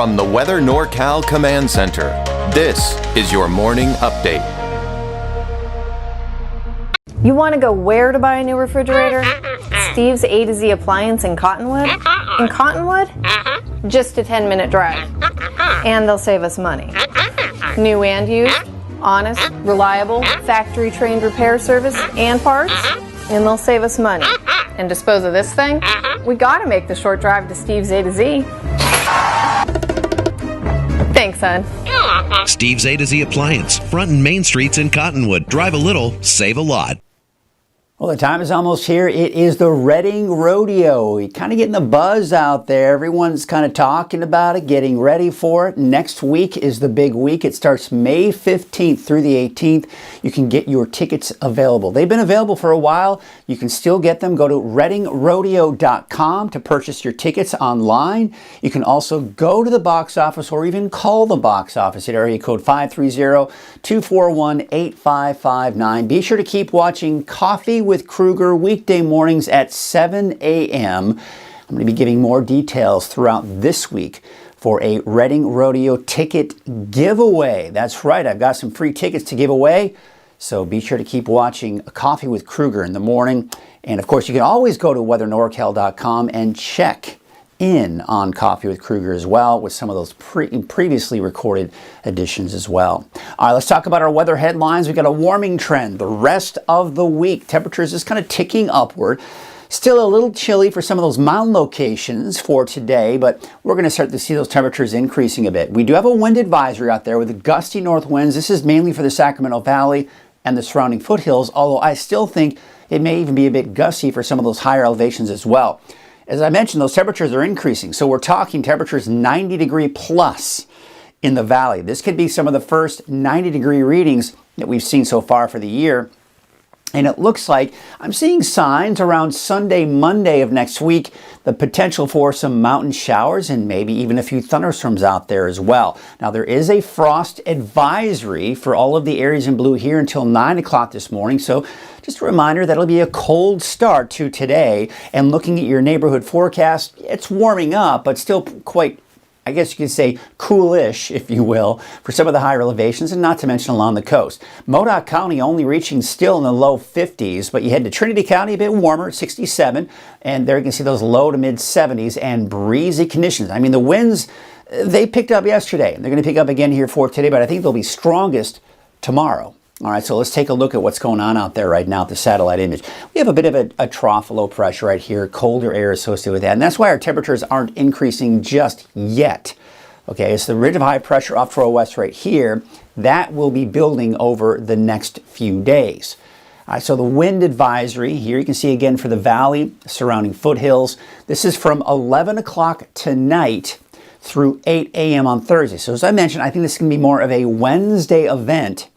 From the Weather NorCal Command Center, this is your morning update. You want to go where to buy a new refrigerator? Steve's A to Z Appliance in Cottonwood? In Cottonwood? Just a 10-minute drive. And they'll save us money. New and used, honest, reliable, factory-trained repair service and parts, and they'll save us money. And dispose of this thing? We gotta make the short drive to Steve's A to Z. Thanks, son. Steve's A to Z Appliance, front and main streets in Cottonwood. Drive a little, save a lot. Well, the time is almost here. It is the Reading Rodeo. You're kind of getting the buzz out there. Everyone's kind of talking about it, getting ready for it. Next week is the big week. It starts May 15th through the 18th. You can get your tickets available. They've been available for a while. You can still get them. Go to readingrodeo.com to purchase your tickets online. You can also go to the box office or even call the box office at area code 530-241-8559. Be sure to keep watching Coffee with Kruger weekday mornings at 7 a.m. I'm going to be giving more details throughout this week for a Reading Rodeo ticket giveaway. That's right, I've got some free tickets to give away, so be sure to keep watching Coffee with Kruger in the morning. And of course, you can always go to weathernorcal.com and check in on Coffee with Kruger as well with some of those previously recorded editions as well. All right, let's talk about our weather headlines. We've got a warming trend the rest of the week. Temperatures just kind of ticking upward. Still a little chilly for some of those mountain locations for today, but we're going to start to see those temperatures increasing a bit. We do have a wind advisory out there with gusty north winds. This is mainly for the Sacramento Valley and the surrounding foothills, although I still think it may even be a bit gusty for some of those higher elevations as well. As I mentioned, those temperatures are increasing, so we're talking temperatures 90 degree plus in the valley. This could be some of the first 90 degree readings that we've seen so far for the year. And it looks like I'm seeing signs around Sunday, Monday of next week, the potential for some mountain showers and maybe even a few thunderstorms out there as well. Now, there is a frost advisory for all of the areas in blue here until 9 o'clock this morning. So just a reminder that it'll be a cold start to today. And looking at your neighborhood forecast, it's warming up, but still quite, I guess you could say, coolish, if you will, for some of the higher elevations, and not to mention along the coast. Modoc County only reaching still in the low 50s, but you head to Trinity County, a bit warmer at 67, and there you can see those low to mid 70s and breezy conditions. I mean, the winds, they picked up yesterday, and they're going to pick up again here for today, but I think they'll be strongest tomorrow. All right, so let's take a look at what's going on out there right now at the satellite image. We have a bit of a trough low pressure right here, colder air associated with that, and that's why our temperatures aren't increasing just yet. Okay, it's the ridge of high pressure off to our west right here. That will be building over the next few days. All right, so the wind advisory here you can see again for the valley, surrounding foothills. This is from 11 o'clock tonight through 8 a.m. on Thursday. So as I mentioned, I think this is going to be more of a Wednesday event.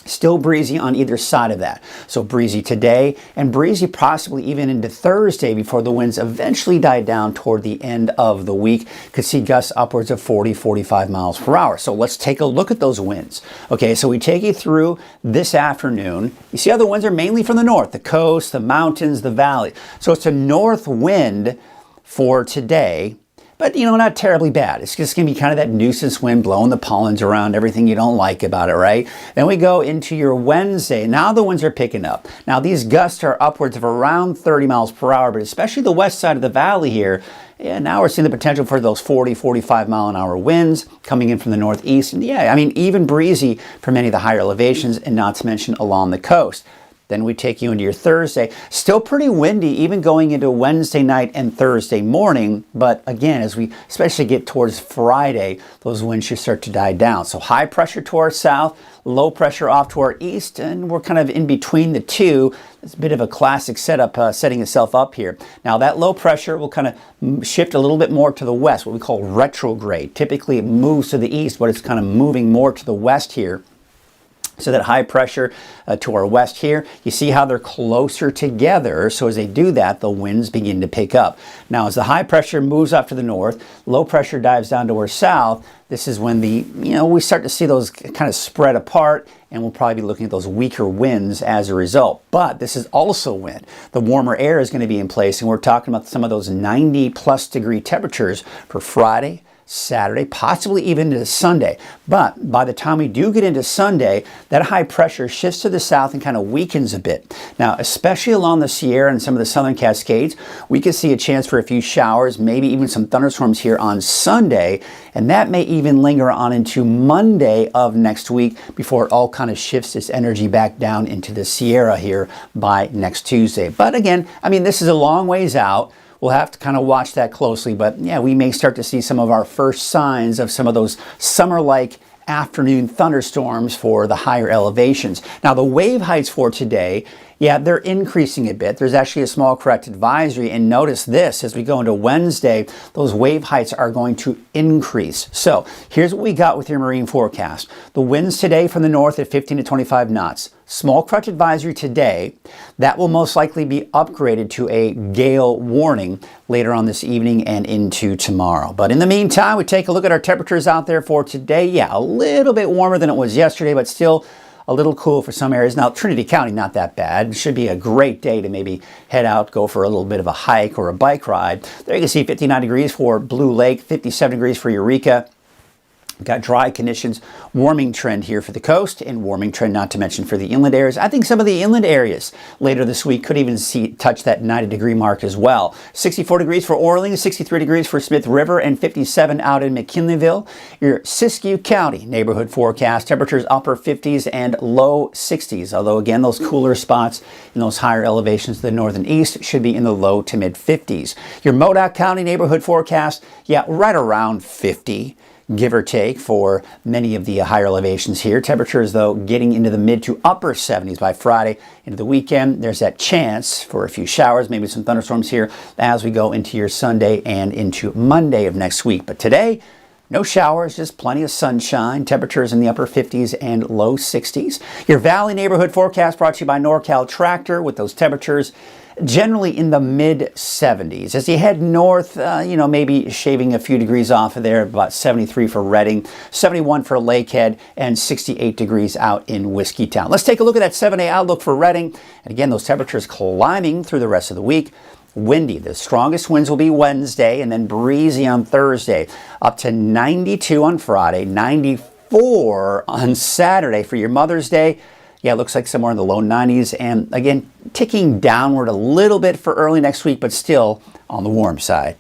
Still breezy on either side of that. So breezy today and breezy possibly even into Thursday before the winds eventually die down toward the end of the week. Could see gusts upwards of 40, 45 miles per hour. So let's take a look at those winds. Okay, so we take you through this afternoon. You see how the winds are mainly from the north, the coast, the mountains, the valley. So it's a north wind for today. But, you know, not terribly bad. It's just going to be kind of that nuisance wind blowing the pollens around, everything you don't like about it, right? Then we go into your Wednesday. Now the winds are picking up. Now these gusts are upwards of around 30 miles per hour, but especially the west side of the valley here, yeah, now we're seeing the potential for those 40, 45 mile an hour winds coming in from the northeast. And yeah, I mean, even breezy for many of the higher elevations, and not to mention along the coast. Then we take you into your Thursday. Still pretty windy, even going into Wednesday night and Thursday morning. But again, as we especially get towards Friday, those winds should start to die down. So high pressure to our south, low pressure off to our east, and we're kind of in between the two. It's a bit of a classic setup setting itself up here. Now that low pressure will kind of shift a little bit more to the west, what we call retrograde. Typically it moves to the east, but it's kind of moving more to the west here. So that high pressure to our west here, you see how they're closer together. So as they do that, the winds begin to pick up. Now, as the high pressure moves up to the north, low pressure dives down to our south. This is when we start to see those kind of spread apart, and we'll probably be looking at those weaker winds as a result. But this is also when the warmer air is going to be in place, and we're talking about some of those 90 plus degree temperatures for Friday, Saturday, possibly even into Sunday. But by the time we do get into Sunday, that high pressure shifts to the south and kind of weakens a bit. Now, especially along the Sierra and some of the southern Cascades, we could see a chance for a few showers, maybe even some thunderstorms here on Sunday, and that may even linger on into Monday of next week before it all kind of shifts its energy back down into the Sierra here by next Tuesday. But again, I mean, this is a long ways out. We'll have to kind of watch that closely, but yeah, we may start to see some of our first signs of some of those summer-like afternoon thunderstorms for the higher elevations. Now, the wave heights for today, yeah, they're increasing a bit. There's actually a small correct advisory, and notice this, as we go into Wednesday, those wave heights are going to increase. So here's what we got with your marine forecast. The winds today from the north at 15 to 25 knots. Small correct advisory today. That will most likely be upgraded to a gale warning later on this evening and into tomorrow. But in the meantime, we take a look at our temperatures out there for today. Yeah, a little bit warmer than it was yesterday, but still a little cool for some areas. Now, Trinity County, not that bad. It should be a great day to maybe head out, go for a little bit of a hike or a bike ride. There you can see 59 degrees for Blue Lake, 57 degrees for Eureka. Got dry conditions, warming trend here for the coast, and warming trend not to mention for the inland areas. I think some of the inland areas later this week could even touch that 90-degree mark as well. 64 degrees for Orleans, 63 degrees for Smith River, and 57 out in McKinleyville. Your Siskiyou County neighborhood forecast, temperatures upper 50s and low 60s. Although again, those cooler spots in those higher elevations to the north and east should be in the low to mid 50s. Your Modoc County neighborhood forecast, yeah, right around 50. Give or take for many of the higher elevations here. Temperatures, though, getting into the mid to upper 70s by Friday into the weekend. There's that chance for a few showers, maybe some thunderstorms here as we go into your Sunday and into Monday of next week. But today, no showers, just plenty of sunshine. Temperatures in the upper 50s and low 60s. Your Valley neighborhood forecast brought to you by NorCal Tractor with those temperatures generally in the mid 70s. As you head north, maybe shaving a few degrees off of there, about 73 for Redding, 71 for Lakehead, and 68 degrees out in Whiskeytown. Let's take a look at that 7-day outlook for Redding. And again, those temperatures climbing through the rest of the week. Windy. The strongest winds will be Wednesday and then breezy on Thursday. Up to 92 on Friday, 94 on Saturday for your Mother's Day. Yeah, it looks like somewhere in the low 90s, and again, ticking downward a little bit for early next week, but still on the warm side.